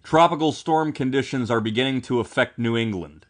Tropical storm conditions are beginning to affect New England.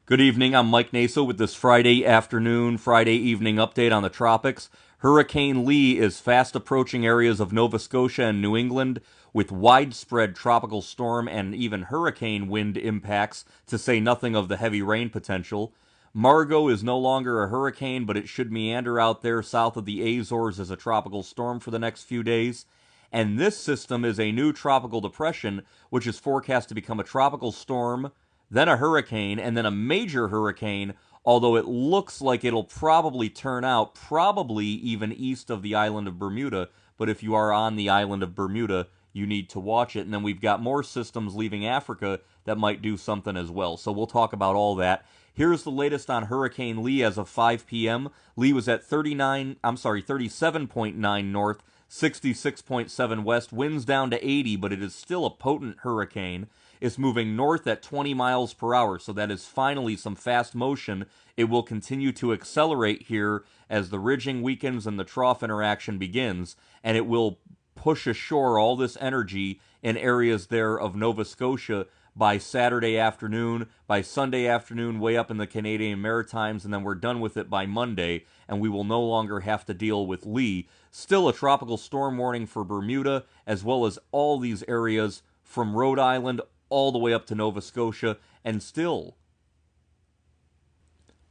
Good evening, I'm Mike Naso with this Friday evening update on the tropics. Hurricane Lee is fast approaching areas of Nova Scotia and New England with widespread tropical storm and even hurricane wind impacts, to say nothing of the heavy rain potential. Margot is no longer a hurricane, but it should meander out there south of the Azores as a tropical storm for the next few days. And this system is a new tropical depression, which is forecast to become a tropical storm, then a hurricane, and then a major hurricane, although it looks like it'll probably turn out probably even east of the island of Bermuda. But if you are on the island of Bermuda, you need to watch it. And then we've got more systems leaving Africa that might do something as well. So we'll talk about all that. Here's the latest on Hurricane Lee as of 5 p.m. Lee was at 37.9 north, 66.7 west, winds down to 80, but it is still a potent hurricane. It's moving north at 20 miles per hour, so that is finally some fast motion. It will continue to accelerate here as the ridging weakens and the trough interaction begins, and it will push ashore all this energy in areas there of Nova Scotia by Saturday afternoon, by Sunday afternoon, way up in the Canadian Maritimes, and then we're done with it by Monday, and we will no longer have to deal with Lee. Still a tropical storm warning for Bermuda, as well as all these areas from Rhode Island all the way up to Nova Scotia, and still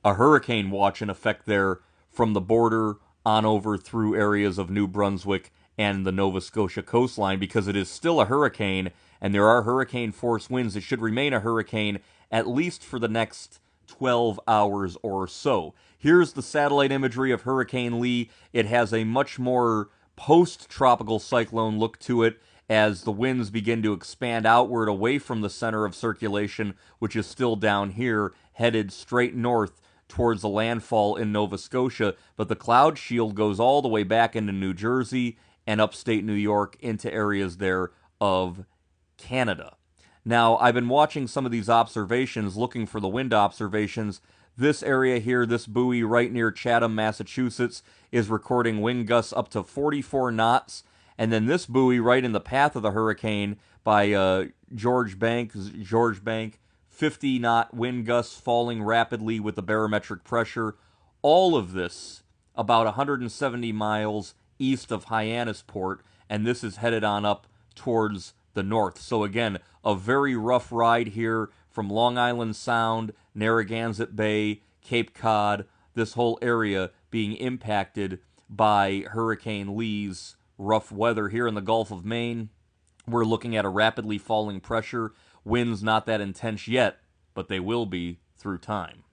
a hurricane watch in effect there from the border on over through areas of New Brunswick and the Nova Scotia coastline, because it is still a hurricane, and there are hurricane force winds. It should remain a hurricane at least for the next 12 hours or so. Here's the satellite imagery of Hurricane Lee. It has a much more post-tropical cyclone look to it as the winds begin to expand outward away from the center of circulation, which is still down here, headed straight north towards the landfall in Nova Scotia. But the cloud shield goes all the way back into New Jersey and upstate New York into areas there of Canada. Now, I've been watching some of these observations, looking for the wind observations. This area here, this buoy right near Chatham, Massachusetts, is recording wind gusts up to 44 knots. And then this buoy right in the path of the hurricane by George Bank, 50-knot wind gusts falling rapidly with the barometric pressure. All of this about 170 miles east of Hyannisport, and this is headed on up towards the north. So again, a very rough ride here from Long Island Sound, Narragansett Bay, Cape Cod, this whole area being impacted by Hurricane Lee's rough weather. Here in the Gulf of Maine, we're looking at a rapidly falling pressure. Winds not that intense yet, but they will be through time.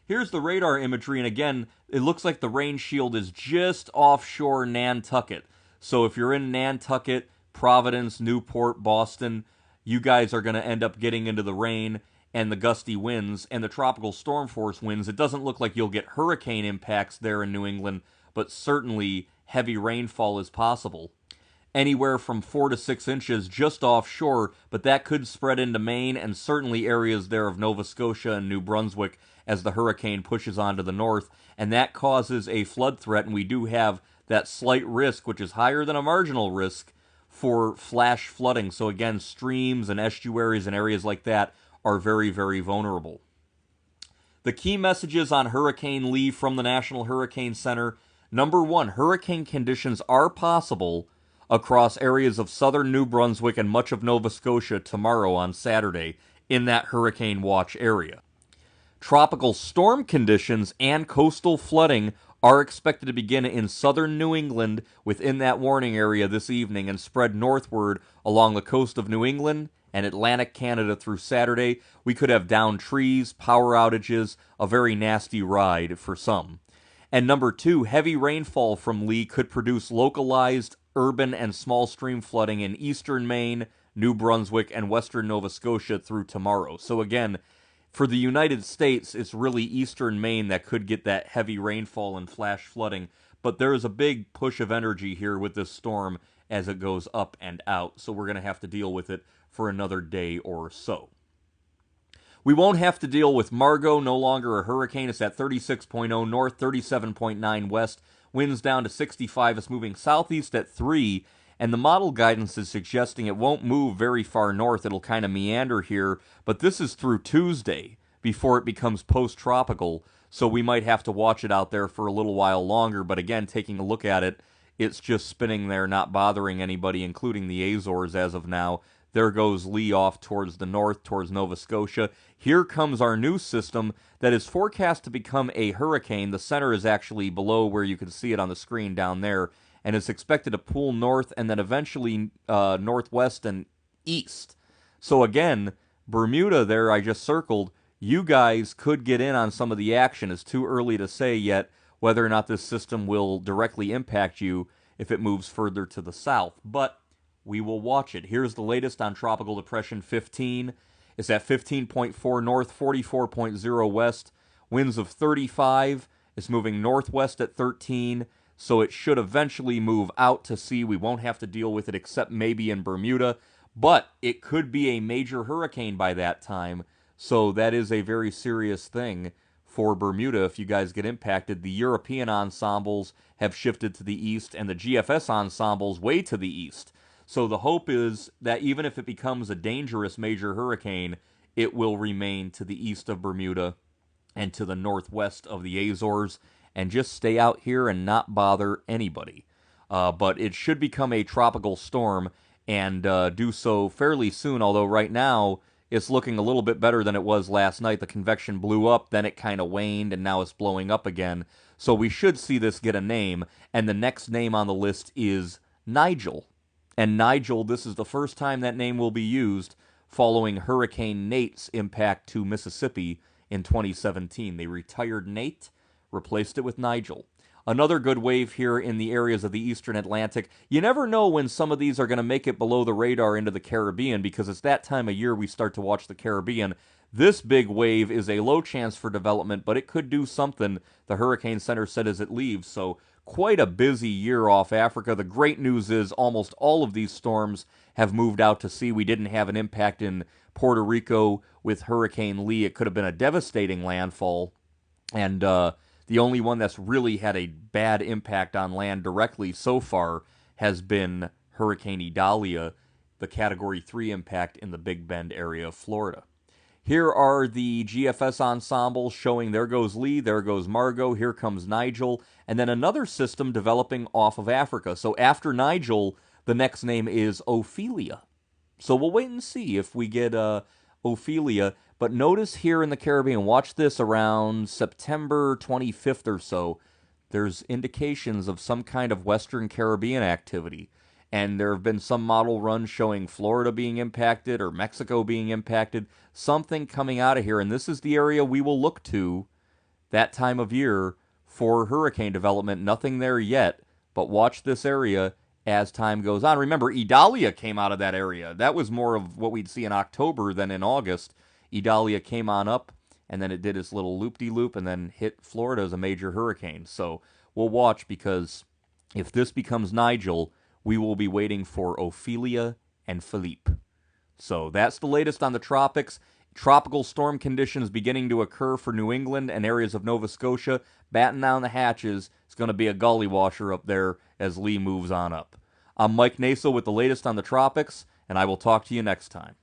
Here's the radar imagery, and again, it looks like the rain shield is just offshore Nantucket. So if you're in Nantucket, Providence, Newport, Boston, you guys are going to end up getting into the rain and the gusty winds and the tropical storm force winds. It doesn't look like you'll get hurricane impacts there in New England, but certainly heavy rainfall is possible. Anywhere from 4 to 6 inches just offshore, but that could spread into Maine and certainly areas there of Nova Scotia and New Brunswick as the hurricane pushes on to the north, and that causes a flood threat, and we do have that slight risk, which is higher than a marginal risk, for flash flooding. So again, streams and estuaries and areas like that are very, very vulnerable. The key messages on Hurricane Lee from the National Hurricane Center. Number one, hurricane conditions are possible across areas of southern New Brunswick and much of Nova Scotia tomorrow on Saturday in that hurricane watch area. Tropical storm conditions and coastal flooding are expected to begin in southern New England within that warning area this evening and spread northward along the coast of New England and Atlantic Canada through Saturday. We could have downed trees, power outages, a very nasty ride for some. And number two, heavy rainfall from Lee could produce localized urban and small stream flooding in eastern Maine, New Brunswick, and western Nova Scotia through tomorrow. So again, for the United States, it's really eastern Maine that could get that heavy rainfall and flash flooding. But there is a big push of energy here with this storm as it goes up and out. So we're going to have to deal with it for another day or so. We won't have to deal with Margot, no longer a hurricane. It's at 36.0 north, 37.9 west. Winds down to 65. It's moving southeast at 3, And the model guidance is suggesting it won't move very far north. It'll kind of meander here, but this is through Tuesday before it becomes post-tropical, so we might have to watch it out there for a little while longer. But again, taking a look at it, it's just spinning there, not bothering anybody, including the Azores as of now. There goes Lee off towards the north, towards Nova Scotia. Here comes our new system that is forecast to become a hurricane. The center is actually below where you can see it on the screen down there, and it's expected to pull north and then eventually northwest and east. So again, Bermuda there I just circled, you guys could get in on some of the action. It's too early to say yet whether or not this system will directly impact you if it moves further to the south. But we will watch it. Here's the latest on Tropical Depression 15. It's at 15.4 north, 44.0 west, winds of 35. It's moving northwest at 13, so it should eventually move out to sea. We won't have to deal with it except maybe in Bermuda, but it could be a major hurricane by that time, so that is a very serious thing for Bermuda if you guys get impacted. The European ensembles have shifted to the east, and the GFS ensembles way to the east. So the hope is that even if it becomes a dangerous major hurricane, it will remain to the east of Bermuda and to the northwest of the Azores, and just stay out here and not bother anybody. But it should become a tropical storm, and do so fairly soon, although right now it's looking a little bit better than it was last night. The convection blew up, then it kind of waned, and now it's blowing up again. So we should see this get a name, and the next name on the list is Nigel. And Nigel, this is the first time that name will be used following Hurricane Nate's impact to Mississippi in 2017. They retired Nate, replaced it with Nigel. Another good wave here in the areas of the eastern Atlantic. You never know when some of these are going to make it below the radar into the Caribbean, because it's that time of year we start to watch the Caribbean. This big wave is a low chance for development, but it could do something, the Hurricane Center said as it leaves. So quite a busy year off Africa. The great news is almost all of these storms have moved out to sea. We didn't have an impact in Puerto Rico with Hurricane Lee. It could have been a devastating landfall, and the only one that's really had a bad impact on land directly so far has been Hurricane Idalia, the Category 3 impact in the Big Bend area of Florida. Here are the GFS ensembles showing there goes Lee, there goes Margot, here comes Nigel, and then another system developing off of Africa. So after Nigel, the next name is Ophelia. So we'll wait and see if we get Ophelia. But notice here in the Caribbean, watch this around September 25th or so, there's indications of some kind of Western Caribbean activity. And there have been some model runs showing Florida being impacted or Mexico being impacted, something coming out of here. And this is the area we will look to that time of year for hurricane development. Nothing there yet, but watch this area as time goes on. Remember, Idalia came out of that area. That was more of what we'd see in October than in August. Idalia came on up, and then it did its little loop-de-loop and then hit Florida as a major hurricane. So we'll watch, because if this becomes Nigel, we will be waiting for Ophelia and Philippe. So that's the latest on the tropics. Tropical storm conditions beginning to occur for New England and areas of Nova Scotia. Batten down the hatches. It's going to be a gully washer up there as Lee moves on up. I'm Mike Naso with the latest on the tropics, and I will talk to you next time.